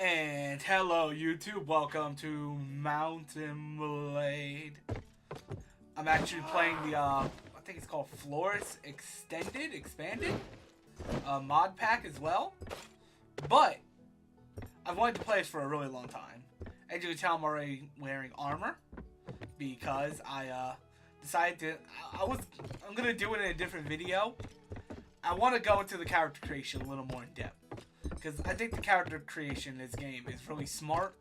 And hello YouTube, welcome to Mountain Blade. I'm actually playing the, I think it's called Floors Expanded mod pack as well. But, I've wanted to play this for a really long time. As you can tell, I'm already wearing armor. Because I decided to, I'm going to do it in a different video. I want to go into the character creation a little more in depth. Because I think the character creation in this game is really smart.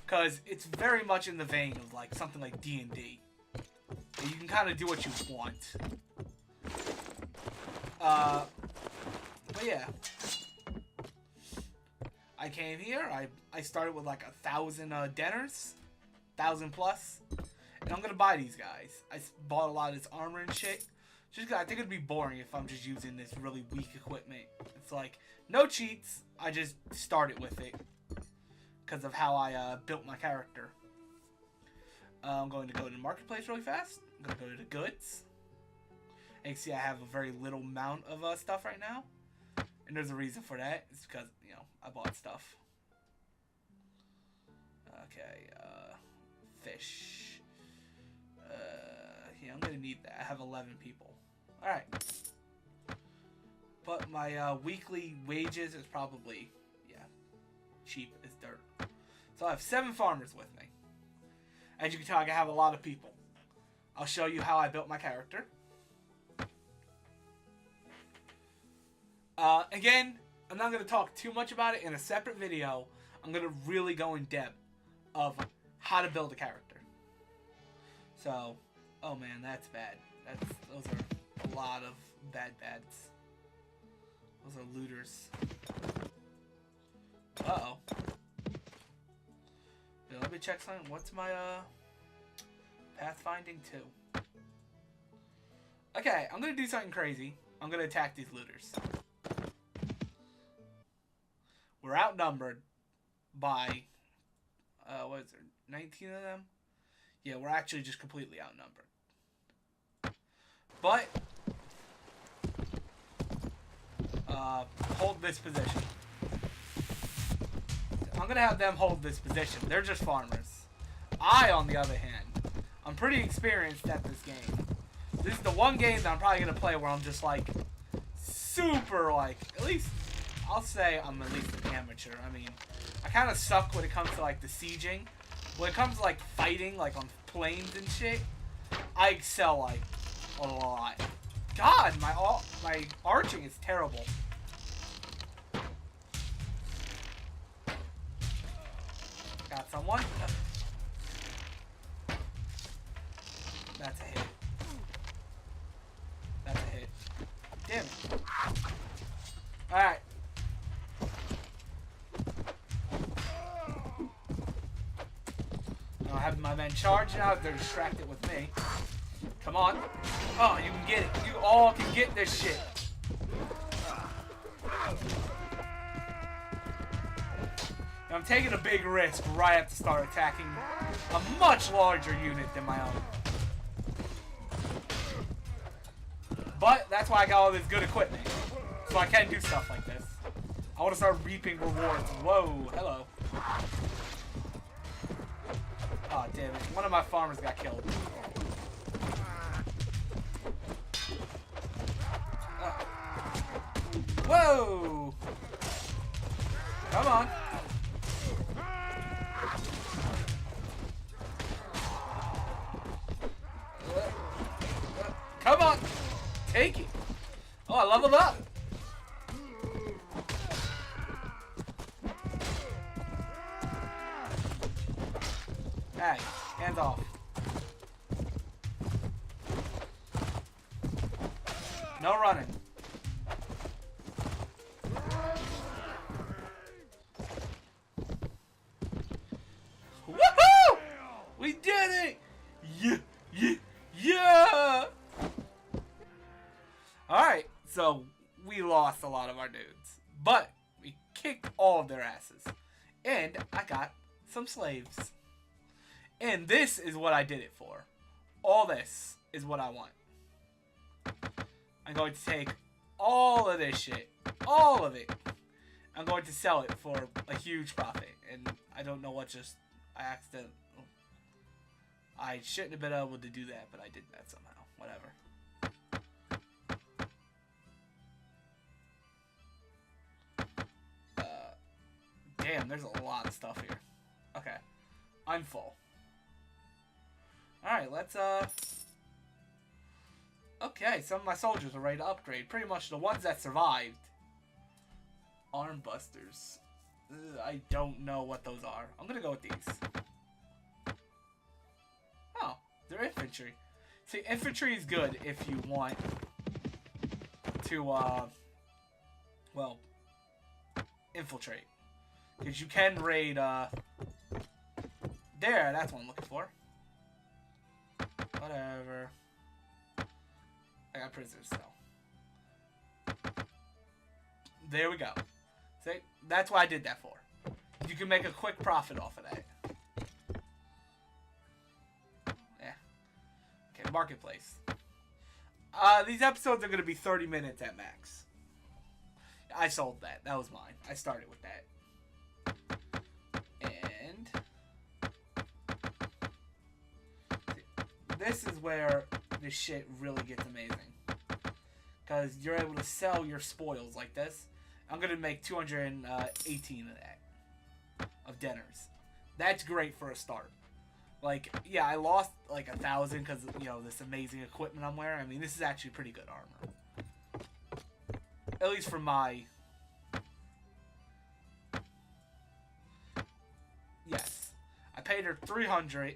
Because it's very much in the vein of like something like D&D. You can kind of do what you want. But yeah. I came here. I started with like 1,000 denners. 1,000 plus. And I'm going to buy these guys. I bought a lot of this armor and shit. Just because I think it'd be boring if I'm just using this really weak equipment. It's like, no cheats. I just started with it. Because of how I built my character. I'm going to go to the marketplace really fast. I'm going to go to the goods. And you can see I have a very little amount of stuff right now. And there's a reason for that. It's because, you know, I bought stuff. Okay, fish. Yeah, I'm going to need that. I have 11 people. Alright. But my weekly wages is probably, yeah, cheap as dirt. So I have 7 farmers with me. As you can tell, I have a lot of people. I'll show you how I built my character. Again, I'm not going to talk too much about it in a separate video. I'm going to really go in depth of how to build a character. So, oh man, that's bad. Those are a lot of bads. Those are looters. Uh-oh. Yeah, let me check something. What's my, pathfinding 2? Okay, I'm gonna do something crazy. I'm gonna attack these looters. We're outnumbered by, what is there, 19 of them? Yeah, we're actually just completely outnumbered. But, hold this position. I'm going to have them hold this position. They're just farmers. I, on the other hand, I'm pretty experienced at this game. This is the one game that I'm probably going to play where I'm just, like, super, like, at least, I'll say I'm at least an amateur. I mean, I kind of suck when it comes to, like, the sieging. When it comes to, like, fighting, like, on planes and shit, I excel, like, a lot. God, my arching is terrible. Got someone. That's a hit. That's a hit. Damn it. Alright. I have my men charging out. They're distracted with me. Come on. Oh, you can get it. You all can get this shit. I'm taking a big risk right at the start, attacking a much larger unit than my own. But that's why I got all this good equipment. So I can do stuff like this. I want to start reaping rewards. Whoa, hello. Oh, damn it. One of my farmers got killed. Whoa! Come on. Come on! Take it! Oh, I leveled up! Hey, hands off. No running. Woohoo! We did it! Yeah! Alright, so we lost a lot of our dudes. But we kicked all of their asses. And I got some slaves. And this is what I did it for. All this is what I want. I'm going to take all of this shit. All of it. I'm going to sell it for a huge profit. And I don't know what just... I shouldn't have been able to do that, but I did that somehow. Whatever. Damn, there's a lot of stuff here. Okay. I'm full. Alright, let's, Okay, some of my soldiers are ready to upgrade. Pretty much the ones that survived. Arm busters. I don't know what those are. I'm gonna go with these. Oh, they're infantry. See, infantry is good if you want to, well, infiltrate. Because you can raid, there, that's what I'm looking for. Whatever. I got prisoners still. There we go. See? That's what I did that for. You can make a quick profit off of that. Yeah. Okay, marketplace. These episodes are going to be 30 minutes at max. I sold that. That was mine. I started with that. And this is where this shit really gets amazing. Because you're able to sell your spoils like this. I'm going to make 218 of that. Of dinners. That's great for a start. Like, yeah, I lost like 1,000 because, you know, this amazing equipment I'm wearing. I mean, this is actually pretty good armor. At least for my... Yes. I paid her 300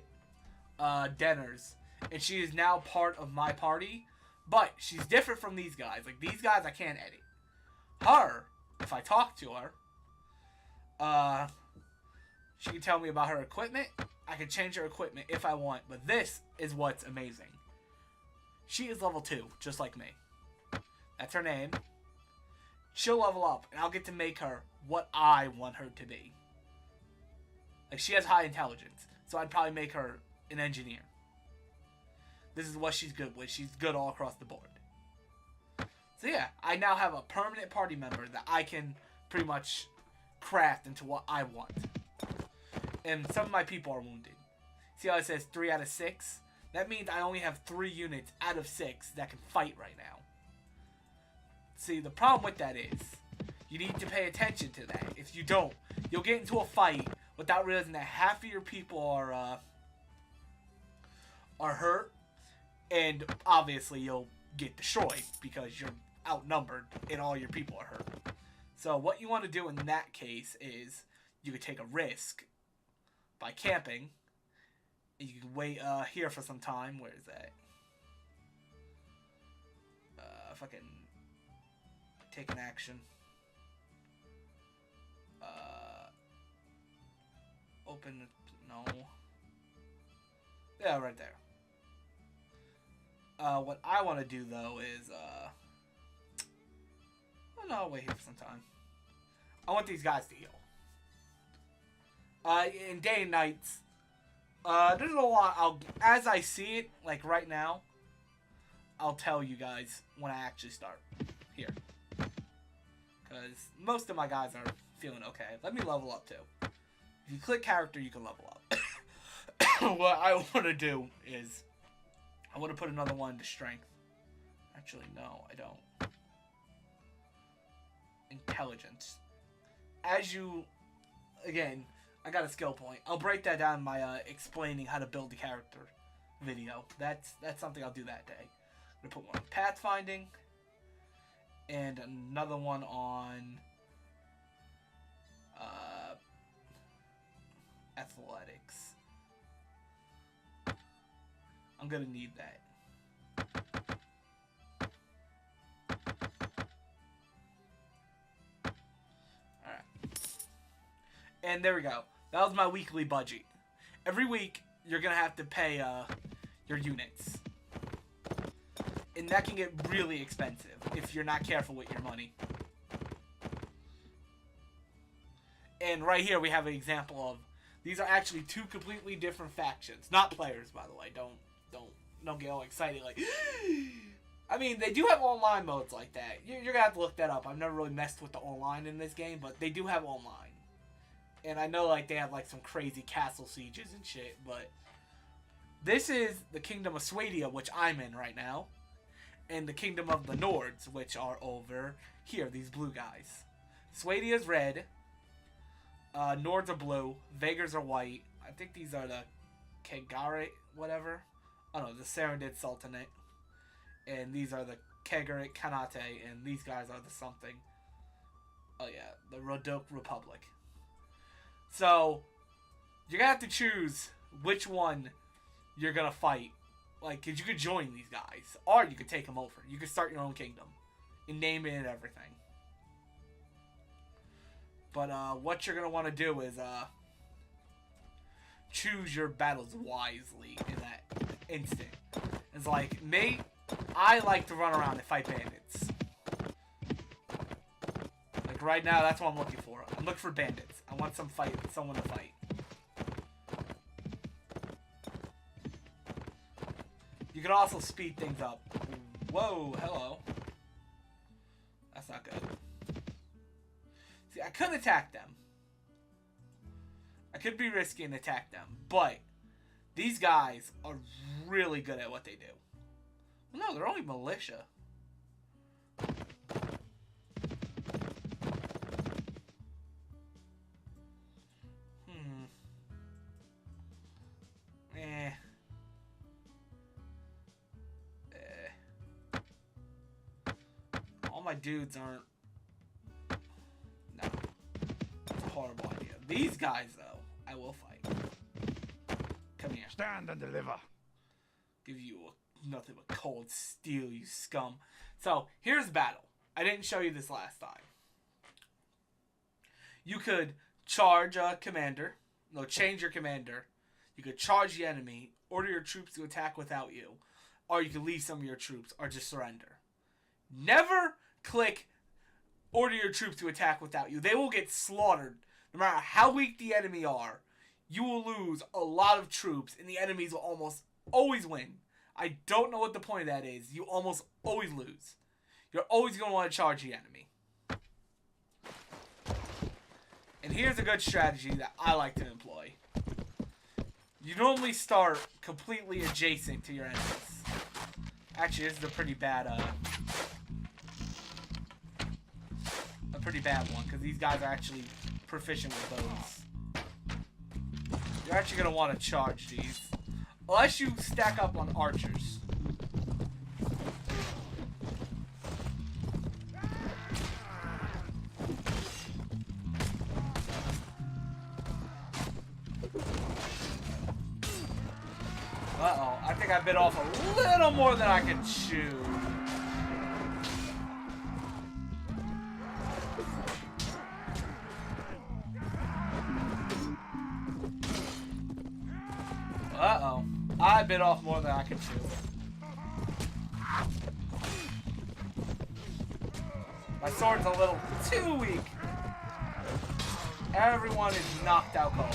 dinners. And she is now part of my party. But she's different from these guys. Like, these guys I can't edit. Her, if I talk to her, she can tell me about her equipment. I can change her equipment if I want. But this is what's amazing. She is level 2, just like me. That's her name. She'll level up, and I'll get to make her what I want her to be. Like, she has high intelligence. So I'd probably make her an engineer. This is what she's good with. She's good all across the board. So yeah, I now have a permanent party member that I can pretty much craft into what I want. And some of my people are wounded. See how it says 3 out of 6? That means I only have 3 units out of 6 that can fight right now. See, the problem with that is, you need to pay attention to that. If you don't, you'll get into a fight without realizing that half of your people are hurt. And obviously you'll get destroyed because you're outnumbered and all your people are hurt. So what you want to do in that case is you could take a risk by camping. You can wait here for some time. Where is that? Fucking take an action. Open. No. Yeah, right there. What I want to do, though, is, oh, no, I'll wait here for some time. I want these guys to heal. In day and nights, there's a lot, as I see it, like right now, I'll tell you guys when I actually start. Here. Because most of my guys are feeling okay. Let me level up, too. If you click character, you can level up. What I want to do is... I want to put another one to strength. Actually, no, I don't. Intelligence. As you... Again, I got a skill point. I'll break that down in my explaining how to build the character video. That's something I'll do that day. I'm going to put one on pathfinding. And another one on... athletics. I'm gonna need that. Alright. And there we go. That was my weekly budget. Every week, you're gonna have to pay your units. And that can get really expensive if you're not careful with your money. And right here we have an example of... These are actually 2 completely different factions. Not players, by the way. Don't get all excited like... I mean, they do have online modes like that. You're going to have to look that up. I've never really messed with the online in this game, but they do have online. And I know, like, they have, like, some crazy castle sieges and shit, but this is the Kingdom of Swadia, which I'm in right now, and the Kingdom of the Nords, which are over here, these blue guys. Swadia's red, Nords are blue, Vagars are white. I think these are the Kagare, whatever. Oh no, the Serendid Sultanate. And these are the Kagarit Kanate, and these guys are the something. Oh yeah, the Rodok Republic. So, you're gonna have to choose which one you're gonna fight. Like, cause you could join these guys, or you could take them over. You could start your own kingdom, and name it and everything. But what you're gonna want to do is choose your battles wisely in that instant. It's like me, I like to run around and fight bandits. Like right now, that's what I'm looking for. I'm looking for bandits. I want someone to fight. You can also speed things up. Whoa, hello. That's not good. See, I could attack them. I could be risky and attack them, but these guys are really good at what they do. No, they're only militia. All my dudes aren't... No. It's a horrible idea. These guys, though, I will fight. Come here. Stand and deliver. Give you nothing but cold steel, you scum. So, here's the battle. I didn't show you this last time. You could charge a commander. No, change your commander. You could charge the enemy, order your troops to attack without you, or you could leave some of your troops, or just surrender. Never click order your troops to attack without you. They will get slaughtered. No matter how weak the enemy are, you will lose a lot of troops, and the enemies will almost always win. I don't know what the point of that is. You almost always lose. You're always going to want to charge the enemy. And here's a good strategy that I like to employ. You normally start completely adjacent to your enemies. Actually, this is a pretty bad one, because these guys are actually proficient with those. You're actually going to want to charge these. Unless you stack up on archers. Uh-oh, I think I bit off a little more than I could chew. Uh-oh. I bit off more than I could chew. My sword's a little too weak. Everyone is knocked out cold.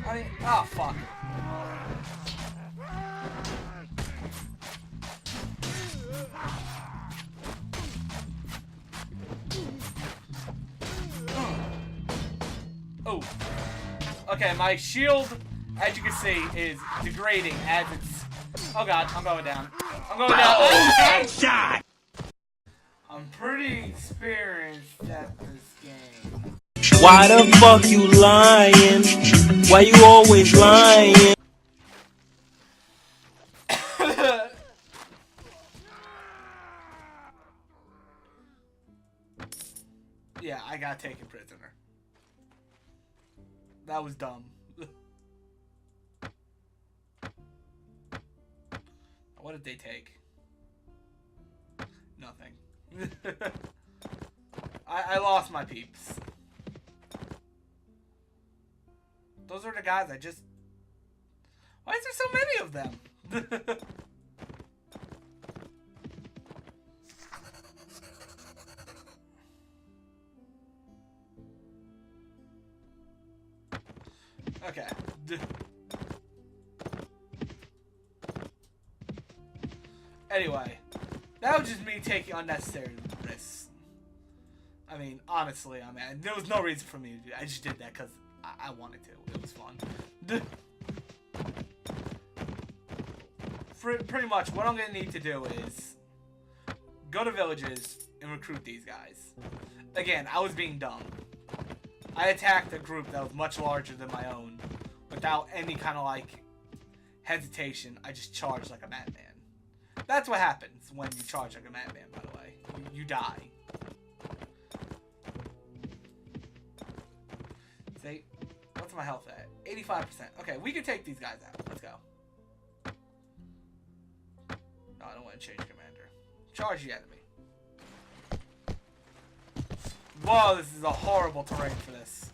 I mean, oh fuck. Oh. Okay, my shield, as you can see, is degrading as it's... Oh god, I'm going down. I'm going down. Headshot! I'm pretty experienced at this game. Why the fuck you lying? Why you always lying? Yeah, I got taken prisoner. That was dumb. What did they take? Nothing. I lost my peeps. Those are the guys I just... Why is there so many of them? Okay. Anyway, that was just me taking unnecessary risks. I mean, honestly, there was no reason for me to do that. I just did that because I wanted to. It was fun. Pretty much, what I'm going to need to do is go to villages and recruit these guys. Again, I was being dumb. I attacked a group that was much larger than my own without any kind of, like, hesitation. I just charged like a madman. That's what happens when you charge like a madman, by the way. You die. See? What's my health at? 85%. Okay, we can take these guys out. Let's go. No, I don't want to change commander. Charge the enemy. Whoa, this is a horrible terrain for this.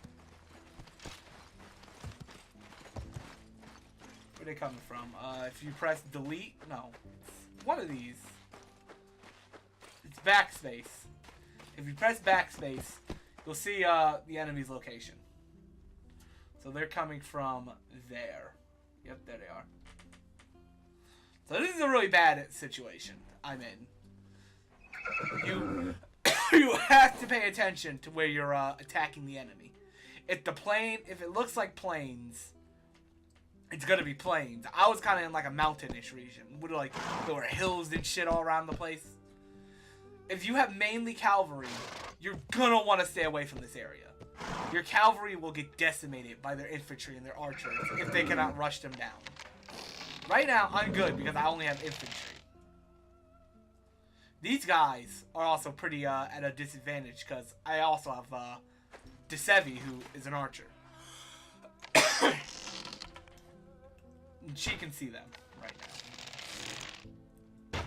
Where are they coming from? If you press delete, no. It's one of these. It's backspace. If you press backspace, you'll see the enemy's location. So they're coming from there. Yep, there they are. So this is a really bad situation I'm in. You have to pay attention to where you're attacking the enemy. If it looks like plains, it's gonna be plains. I was kind of in like a mountainish region, with like there were hills and shit all around the place. If you have mainly cavalry, you're gonna want to stay away from this area. Your cavalry will get decimated by their infantry and their archers if they cannot rush them down. Right now, I'm good because I only have infantry. These guys are also pretty at a disadvantage because I also have Desevi, who is an archer. She can see them right now.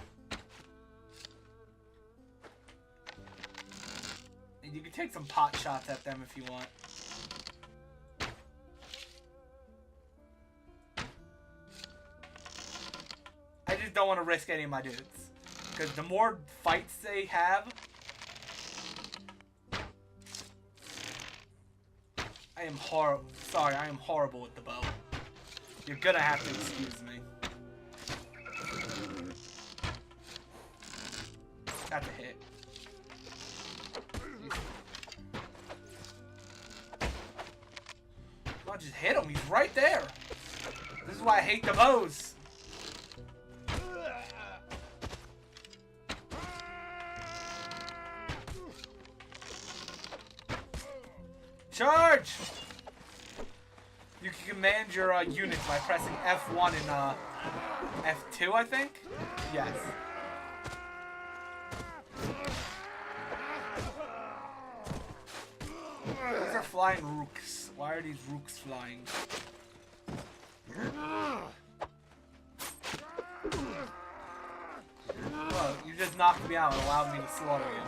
And you can take some pot shots at them if you want. I just don't want to risk any of my dudes. Because the more fights they have, I am horrible with the bow. You're gonna have to excuse me. That's a hit. Come on, just hit him. He's right there. This is why I hate the bows. Charge! You can command your units by pressing F1 and F2, I think? Yes. These are flying rooks. Why are these rooks flying? Well, you just knocked me out and allowed me to slaughter you.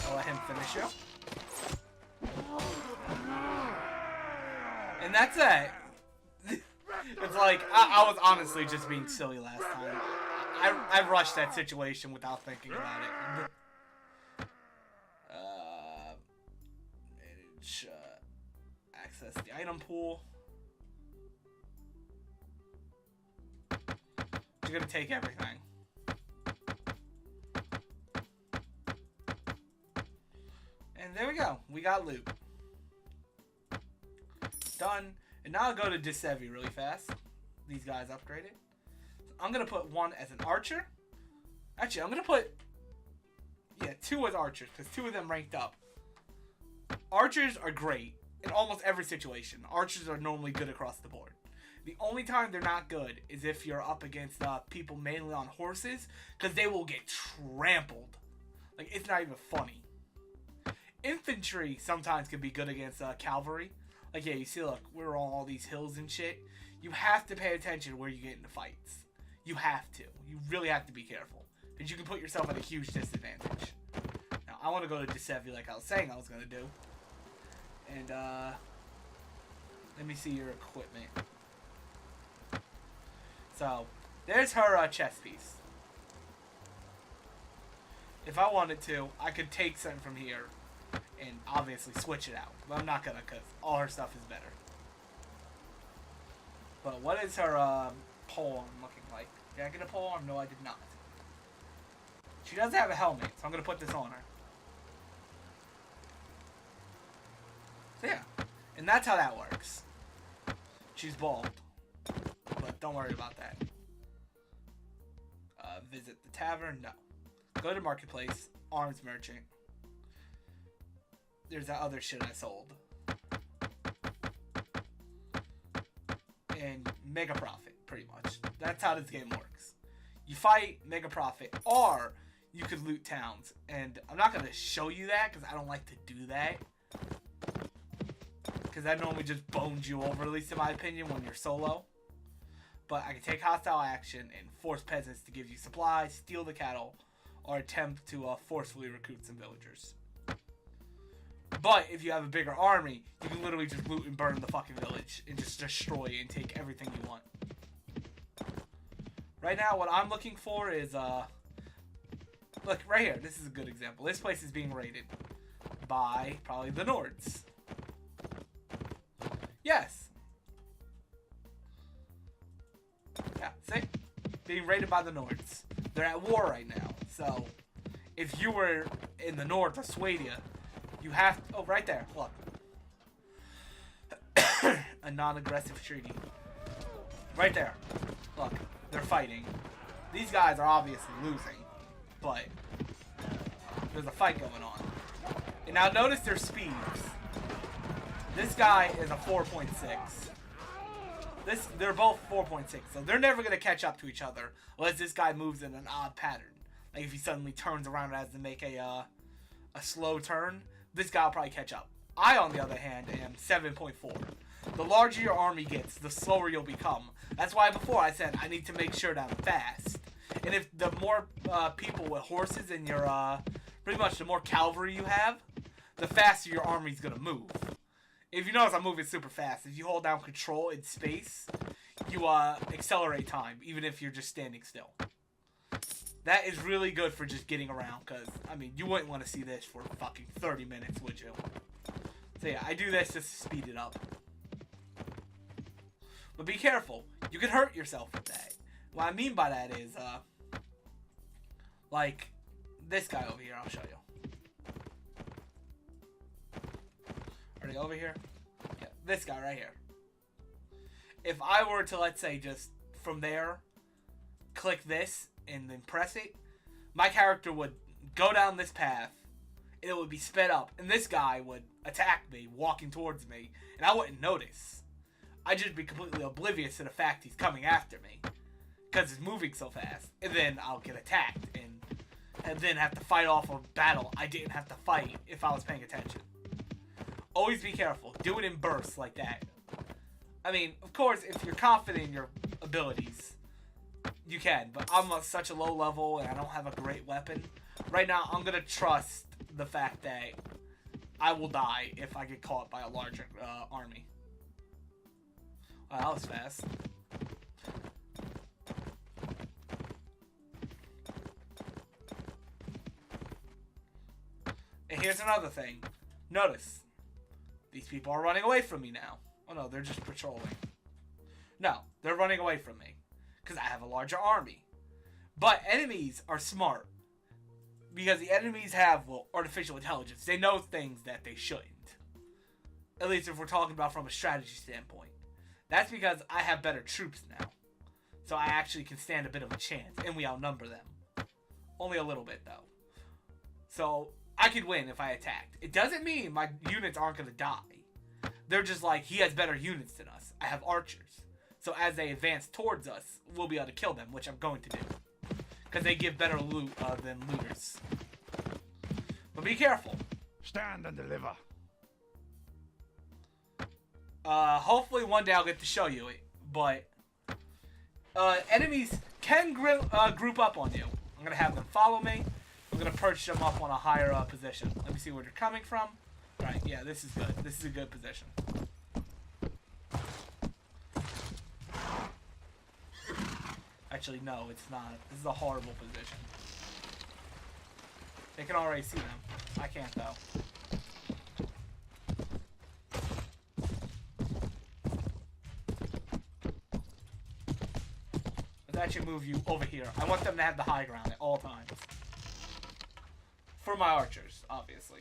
I'll let him finish you. And that's it. It's like, I was honestly just being silly last time. I rushed that situation without thinking about it. Manage, access the item pool. You're gonna take everything. And there we go. We got loot. Done. And now I'll go to Desevi really fast. These guys upgraded. So I'm going to put one as an archer. Actually, I'm going to put... Yeah, two as archers. Because two of them ranked up. Archers are great in almost every situation. Archers are normally good across the board. The only time they're not good is if you're up against people mainly on horses. Because they will get trampled. Like, it's not even funny. Infantry sometimes can be good against cavalry. Like, yeah, you see, look, we're on all these hills and shit. You have to pay attention where you get into fights. You have to. You really have to be careful. Because you can put yourself at a huge disadvantage. Now, I want to go to Desevi like I was saying I was going to do. And, let me see your equipment. So, there's her chest piece. If I wanted to, I could take something from here and obviously switch it out. But I'm not gonna, because all her stuff is better. But what is her polearm looking like? Did I get a polearm? No, I did not. She does have a helmet, so I'm gonna put this on her. So yeah, and that's how that works. She's bald, but don't worry about that. Visit the tavern? No. Go to marketplace, arms merchant. There's that other shit I sold. And make a profit, pretty much. That's how this game works. You fight, make a profit, or you could loot towns. And I'm not going to show you that because I don't like to do that. Because that normally just bones you over, at least in my opinion, when you're solo. But I can take hostile action and force peasants to give you supplies, steal the cattle, or attempt to forcefully recruit some villagers. But if you have a bigger army, you can literally just loot and burn the fucking village and just destroy and take everything you want. Right now, what I'm looking for is, look, right here. This is a good example. This place is being raided by probably the Nords. Yes. Yeah, see? Being raided by the Nords. They're at war right now. So, if you were in the North of Swadia, you have to... Oh, right there. Look. A non-aggressive treaty. Right there. Look. They're fighting. These guys are obviously losing. But there's a fight going on. And now notice their speeds. This guy is a 4.6. They're both 4.6, so they're never going to catch up to each other unless this guy moves in an odd pattern. Like if he suddenly turns around and has to make a slow turn, this guy will probably catch up. I, on the other hand, am 7.4. The larger your army gets, the slower you'll become. That's why before I said I need to make sure that I'm fast. And if the more people with horses in your, pretty much the more cavalry you have, the faster your army's going to move. If you notice, I'm moving super fast. If you hold down control in space, you accelerate time, even if you're just standing still. That is really good for just getting around, because, I mean, you wouldn't want to see this for fucking 30 minutes, would you? So yeah, I do this just to speed it up. But be careful. You can hurt yourself with that. What I mean by that is, like, this guy over here, I'll show you. Are they over here? Yeah, this guy right here. If I were to, let's say, just from there, click this and then press it, my character would go down this path, and it would be sped up, and this guy would attack me, walking towards me, and I wouldn't notice. I'd just be completely oblivious to the fact he's coming after me, because he's moving so fast, and then I'll get attacked, and then have to fight off a battle I didn't have to fight if I was paying attention. Always be careful. Do it in bursts like that. I mean, of course, if you're confident in your abilities, you can. But I'm at such a low level and I don't have a great weapon. Right now, I'm going to trust the fact that I will die if I get caught by a larger army. Wow, that was fast. And here's another thing. Notice. These people are running away from me now. Oh no, they're just patrolling. No, they're running away from me. Because I have a larger army. But enemies are smart. Because the enemies have, well, artificial intelligence. They know things that they shouldn't. At least if we're talking about from a strategy standpoint. That's because I have better troops now. So I actually can stand a bit of a chance. And we outnumber them. Only a little bit, though. So I could win if I attacked. It doesn't mean my units aren't going to die. They're just like, he has better units than us. I have archers. So as they advance towards us, we'll be able to kill them, which I'm going to do. Because they give better loot than looters. But be careful. Stand and deliver. Hopefully one day I'll get to show you it. But enemies can group up on you. I'm going to have them follow me. I'm going to perch them up on a higher position. Let me see where they're coming from. Alright, yeah, this is good. This is a good position. Actually, no, it's not. This is a horrible position. They can already see them. I can't, though. that should move you over here. I want them to have the high ground at all times. For my archers, obviously.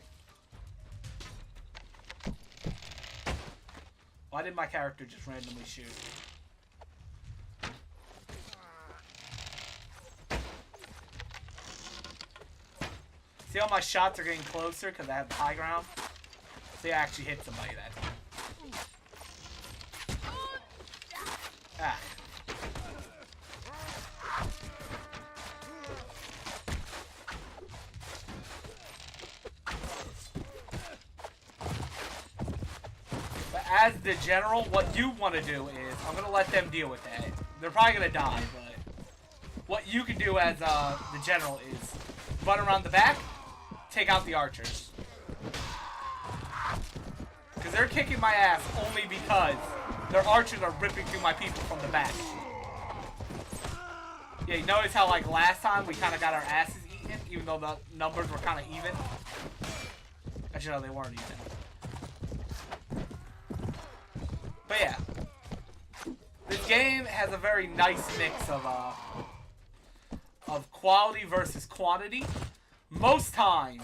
Why did my character just randomly shoot? See how my shots are getting closer because I have the high ground? See, I actually hit somebody that time. Ah. But as the general, what you want to do is, I'm going to let them deal with that. They're probably going to die, but what you can do as the general is run around the back, take out the archers. Because they're kicking my ass only because their archers are ripping through my people from the back. Yeah, you notice how like last time we kind of got our asses eaten, even though the numbers were kind of even? Actually, no, they weren't even. But yeah. This game has a very nice mix of quality versus quantity. Most times,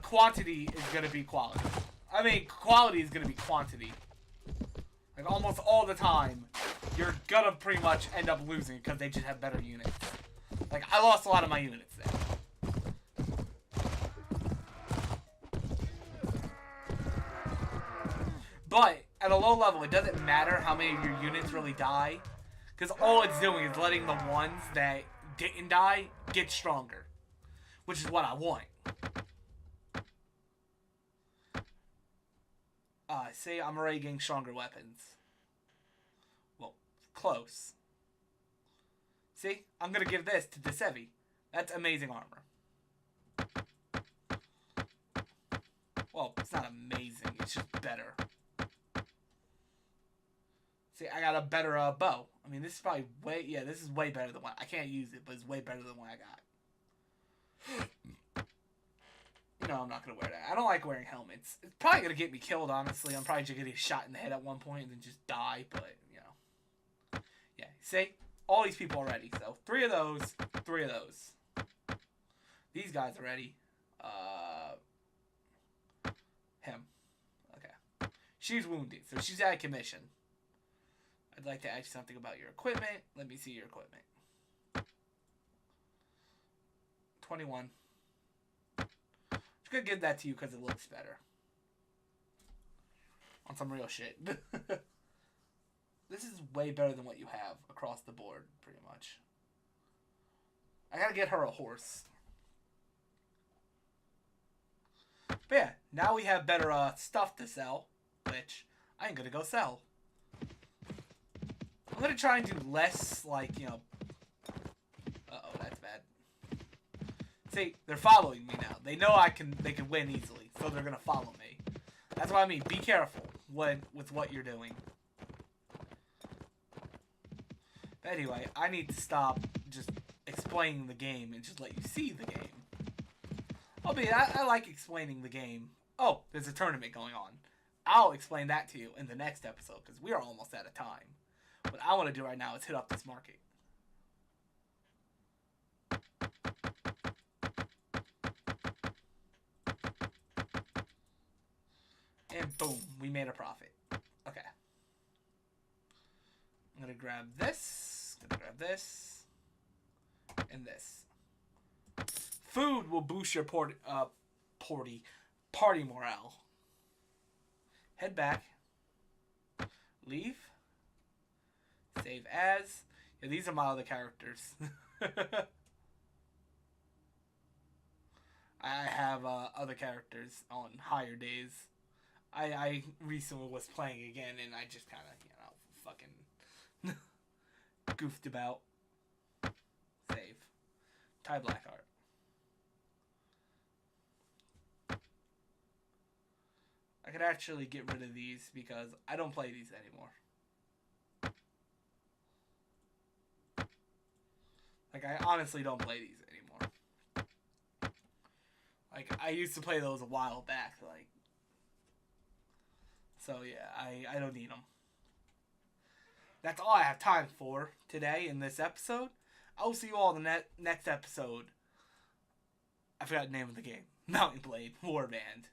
quantity is going to be quality. I mean, quality is going to be quantity. Like, almost all the time, you're going to pretty much end up losing because they just have better units. Like, I lost a lot of my units there. But, at a low level, it doesn't matter how many of your units really die. Because all it's doing is letting the ones that didn't die get stronger. Which is what I want. See, I'm already getting stronger weapons. Well, close. See, I'm going to give this to Desevi. That's amazing armor. Well, it's not amazing. It's just better. See, I got a better bow. I mean, this is probably way... Yeah, this is way better than what... I can't use it, but it's way better than what I got. No, I'm not going to wear that. I don't like wearing helmets. It's probably going to get me killed, honestly. I'm probably just going to get shot in the head at one point and then just die, but, you know. Yeah, see? All these people are ready. So, 3 of those, 3 of those. These guys are ready. Him. Okay. She's wounded, so she's out of commission. I'd like to ask you something about your equipment. Let me see your equipment. 21. Just gonna give that to you because it looks better. On some real shit. This is way better than what you have across the board, pretty much. I gotta get her a horse. But yeah, now we have better stuff to sell, which I ain't gonna go sell. I'm gonna try and do less, like, you know... Uh-oh, that's bad. See, they're following me now. They know they can win easily, so they're gonna follow me. That's what I mean. Be careful with what you're doing. But anyway, I need to stop just explaining the game and just let you see the game. I like explaining the game. Oh, there's a tournament going on. I'll explain that to you in the next episode, because we are almost out of time. What I want to do right now is hit up this market. And boom, we made a profit. Okay. I'm going to grab this, and this. Food will boost your party morale. Head back. Leave. Save as. Yeah, these are my other characters. I have other characters on higher days. I recently was playing again and I just kind of, you know, fucking goofed about. Save. Ty Blackheart. I could actually get rid of these because I don't play these anymore. Like, I honestly don't play these anymore. Like, I used to play those a while back, like. So, yeah, I don't need them. that's all I have time for today in this episode. I will see you all in the next episode. I forgot the name of the game. Mountain Blade Warband.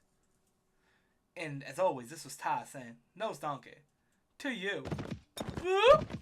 And as always, this was Ty saying, no donkey. To you. Whoop!